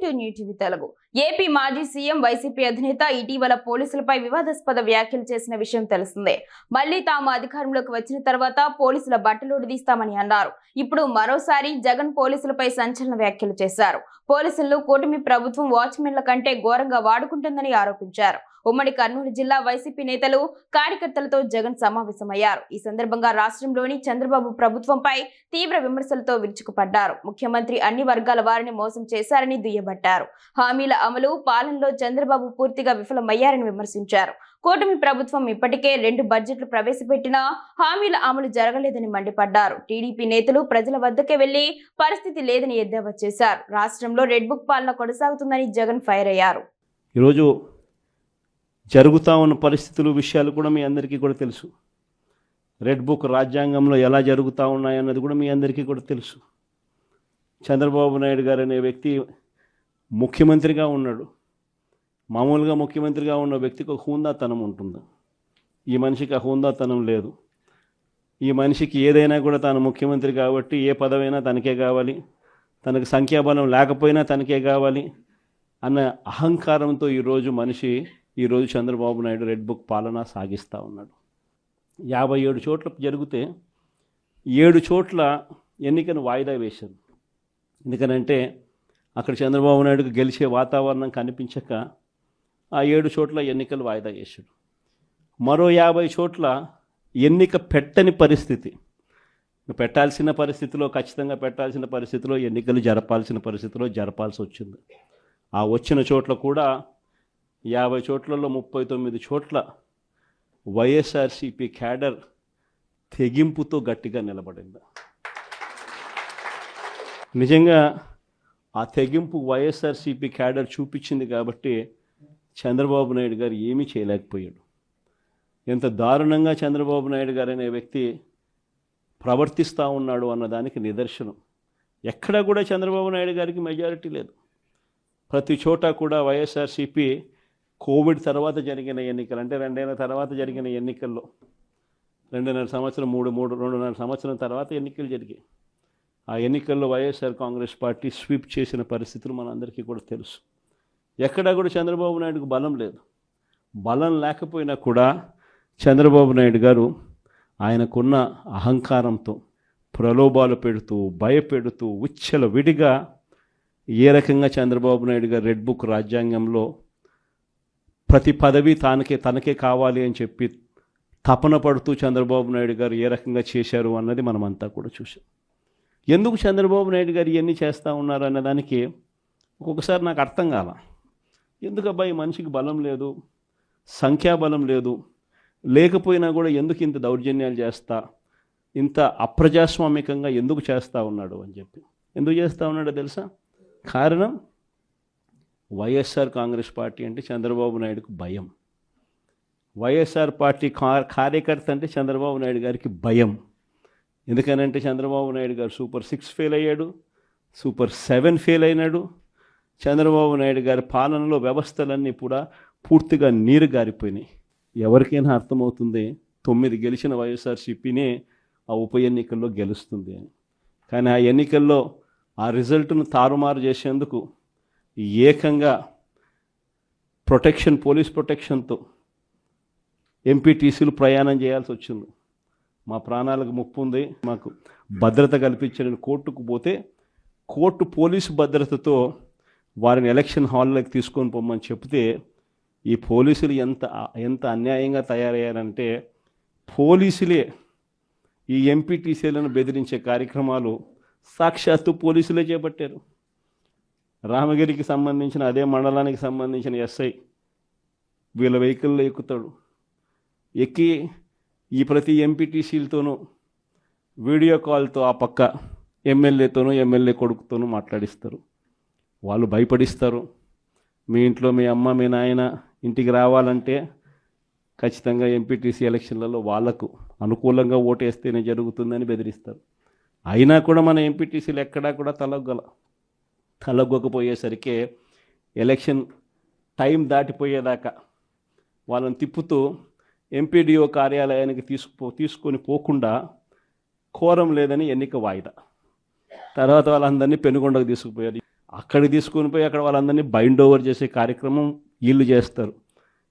Welcome to new TV Telugu. AP మాజీ CM YCP అధినేత ఇటీవల పోలీసులపై వివాదాస్పద వ్యాఖ్యలు చేసిన విషయం తెలిసిందే. మళ్లీ తాము అధికారంలోకి వచ్చిన తర్వాత పోలీసుల బట్టలుడదీస్తామని అన్నారు. ఇప్పుడు మరోసారి జగన్ పోలీసులపై సంచలన వ్యాఖ్యలు చేశారు. పోలీసులను కూటమి ప్రభుత్వం వాచ్మెన్ల కంటే ఘోరంగా వాడుకుంటుందని ఆరోపించారు. ఉమ్మడి కర్నూలు జిల్లా వైసీపీ నేతలు కార్యకర్తలతో జగన్ సమావేశమయ్యారు. ఈ సందర్భంగా రాష్ట్రంలోని చంద్రబాబు ప్రభుత్వంపై తీవ్ర విమర్శలతో విరుచుకుపడ్డారు. ముఖ్యమంత్రి అన్ని వర్గాల వారిని మోసం చేశారని దుయ్యబట్టారు. హామీల అమలు పాలనలో చంద్రబాబు పూర్తిగా విఫలమయ్యారని విమర్శించారు. కూటమి ప్రభుత్వం ఇప్పటికే 2 బడ్జెట్లు ప్రవేశపెట్టినా హామీల అమలు జరగలేదని మండిపడ్డారు. టీడీపీ నేతలు ప్రజల వద్దకే వెళ్లి పరిస్థితి లేదని ఎద్దేవా చేశారు. రాష్ట్రంలో రెడ్ బుక్ పాలన కొనసాగుతుందని జగన్ ఫైర్ అయ్యారు. ఈరోజు జరుగుతూ ఉన్న పరిస్థితులు విషయాలు కూడా మీ అందరికీ కూడా తెలుసు. రెడ్ బుక్ రాజ్యాంగంలో ఎలా జరుగుతూ ఉన్నాయన్నది కూడా మీ అందరికీ కూడా తెలుసు. చంద్రబాబు నాయుడు గారు అనే వ్యక్తి ముఖ్యమంత్రిగా ఉన్నాడు. మామూలుగా ముఖ్యమంత్రిగా ఉన్న వ్యక్తికి ఒక హుందాతనం ఉంటుంది. ఈ మనిషికి ఆ హుందాతనం లేదు. ఈ మనిషికి ఏదైనా కూడా తాను ముఖ్యమంత్రి కాబట్టి ఏ పదవైనా తనకే కావాలి, తనకు సంఖ్యాబలం లేకపోయినా తనకే కావాలి అన్న అహంకారంతో ఈరోజు చంద్రబాబు నాయుడు రెడ్ బుక్ పాలన సాగిస్తూ ఉన్నాడు. 57 చోట్ల జరిగితే 7 చోట్ల ఎన్నికను వాయిదా వేశారు. ఎందుకనంటే అక్కడ చంద్రబాబు నాయుడుకు గెలిచే వాతావరణం కనిపించక ఆ 7 చోట్ల ఎన్నికలు వాయిదా చేశాడు. మరో 50 చోట్ల ఎన్నిక పెట్టని పరిస్థితి, పెట్టాల్సిన పరిస్థితిలో ఖచ్చితంగా పెట్టాల్సిన పరిస్థితిలో ఎన్నికలు జరపాల్సిన పరిస్థితిలో జరపాల్సి వచ్చింది. ఆ వచ్చిన చోట్ల కూడా 50 చోట్లలో 39 చోట్ల వైఎస్ఆర్సీపీ క్యాడర్ తెగింపుతో గట్టిగా నిలబడింది. నిజంగా ఆ తెగింపు వైఎస్ఆర్సీపీ క్యాడర్ చూపించింది కాబట్టి చంద్రబాబు నాయుడు గారు ఏమీ చేయలేకపోయాడు. ఎంత దారుణంగా చంద్రబాబు నాయుడు గారు అనే వ్యక్తి ప్రవర్తిస్తూ ఉన్నాడు అన్నదానికి నిదర్శనం. ఎక్కడా కూడా చంద్రబాబు నాయుడు గారికి మెజారిటీ లేదు. ప్రతి చోట కూడా వైఎస్ఆర్సీపీ కోవిడ్ తర్వాత జరిగిన ఎన్నికలు, అంటే 2 ఏళ్ల తర్వాత జరిగిన ఎన్నికల్లో 2.5 సంవత్సరం 2.5 సంవత్సరం తర్వాత ఎన్నికలు జరిగాయి. ఆ ఎన్నికల్లో వైఎస్ఆర్ కాంగ్రెస్ పార్టీ స్వీప్ చేసిన పరిస్థితులు మనందరికీ కూడా తెలుసు. ఎక్కడా కూడా చంద్రబాబు నాయుడుకు బలం లేదు. బలం లేకపోయినా కూడా చంద్రబాబు నాయుడు గారు ఆయనకున్న అహంకారంతో ప్రలోభాలు పెడుతూ భయపెడుతూ విచ్చలవిడిగా ఏ రకంగా చంద్రబాబు నాయుడు గారు రెడ్ బుక్ రాజ్యాంగంలో ప్రతి పదవి తనకే కావాలి అని చెప్పి తపన పడుతూ చంద్రబాబు నాయుడు గారు ఏ రకంగా చేశారు అన్నది మనమంతా కూడా చూసాం. ఎందుకు చంద్రబాబు నాయుడు గారు ఇవన్నీ చేస్తూ ఉన్నారు అన్నదానికి ఒక్కొక్కసారి నాకు అర్థం కాల. ఎందుకబ్బా ఈ మనిషికి బలం లేదు, సంఖ్యాబలం లేదు, లేకపోయినా కూడా ఎందుకు ఇంత దౌర్జన్యాలు చేస్తా, ఇంత అప్రజాస్వామికంగా ఎందుకు చేస్తూ ఉన్నాడు అని చెప్పి. ఎందుకు చేస్తూ ఉన్నాడో తెలుసా? కారణం వైఎస్ఆర్ కాంగ్రెస్ పార్టీ అంటే చంద్రబాబు నాయుడుకు భయం. వైఎస్ఆర్ పార్టీ కార్యకర్త అంటే చంద్రబాబు నాయుడు గారికి భయం. ఎందుకనంటే చంద్రబాబు నాయుడు గారు సూపర్ 6 ఫెయిల్ అయ్యాడు, సూపర్ 7 ఫెయిల్ అయినాడు. చంద్రబాబు నాయుడు గారి పాలనలో వ్యవస్థలన్నీ కూడా పూర్తిగా నీరు గారిపోయినాయి. ఎవరికైనా అర్థమవుతుంది 9 గెలిచిన వైఎస్ఆర్సీపీనే ఆ ఉప ఎన్నికల్లో గెలుస్తుంది అని. కానీ ఆ ఎన్నికల్లో ఆ రిజల్ట్ను తారుమారు చేసేందుకు ఏకంగా పోలీస్ ప్రొటెక్షన్తో ఎంపీటీసీలు ప్రయాణం చేయాల్సి వచ్చింది. మా ప్రాణాలకు ముప్పు ఉంది, మాకు భద్రత కల్పించని కోర్టుకు పోతే కోర్టు పోలీసు భద్రతతో వారిని ఎలక్షన్ హాల్లోకి తీసుకొని పోమని చెప్తే ఈ పోలీసులు ఎంత అన్యాయంగా తయారయ్యారంటే పోలీసులే ఈ ఎంపీటీసీలను బెదిరించే కార్యక్రమాలు సాక్షాత్తు పోలీసులే చేపట్టారు. రామగిరికి సంబంధించిన అదే మండలానికి సంబంధించిన ఎస్ఐ వీళ్ళ వెహికల్లో ఎక్కుతాడు. ఎక్కి ఈ ప్రతి ఎంపీటీసీలతోనూ వీడియో కాల్తో ఆ పక్క ఎమ్మెల్యేతోనూ ఎమ్మెల్యే కొడుకుతోనూ మాట్లాడిస్తారు. వాళ్ళు భయపడిస్తారు. మీ ఇంట్లో మీ అమ్మ మీ నాయన ఇంటికి రావాలంటే ఖచ్చితంగా ఎంపీటీసీ ఎలక్షన్లలో వాళ్లకు అనుకూలంగా ఓటేస్తేనే జరుగుతుందని బెదిరిస్తారు. అయినా కూడా మన ఎంపీటీసీలు ఎక్కడా కూడా తలగ్గకపోయేసరికి ఎలక్షన్ టైం దాటిపోయేదాకా వాళ్ళని తిప్పుతూ ఎంపీడీఓ కార్యాలయానికి తీసుకొని పోకుండా కోరం లేదని ఎన్నిక వాయిదా. తర్వాత వాళ్ళందరినీ పెనుగొండకు తీసుకుపోయారు. అక్కడికి తీసుకొని పోయి అక్కడ వాళ్ళందరినీ బైండ్ ఓవర్ చేసే కార్యక్రమం వీళ్ళు చేస్తారు.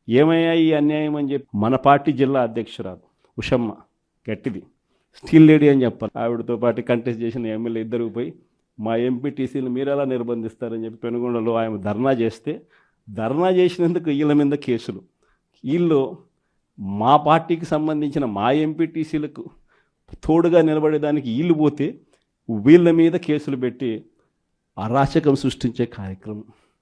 ఏమయ్యా ఈ అన్యాయం అని చెప్పి మన పార్టీ జిల్లా అధ్యక్షురాలు ఉషమ్మ గట్టిది స్టీల్ లేడీ అని చెప్పాలి, ఆవిడతో పాటు కంటెస్ట్ చేసిన ఎమ్మెల్యే ఇద్దరు పోయి మా ఎంపీటీసీలు మీరు ఎలా నిర్బంధిస్తారని చెప్పి పెనుగొండలో ఆయన ధర్నా చేస్తే, ధర్నా చేసినందుకు వీళ్ళ మీద కేసులు. వీళ్ళు మా పార్టీకి సంబంధించిన మా ఎంపీటీసీలకు తోడుగా నిలబడేదానికి వీళ్ళు పోతే వీళ్ళ మీద కేసులు పెట్టి అరాచకం సృష్టించే కార్యక్రమం.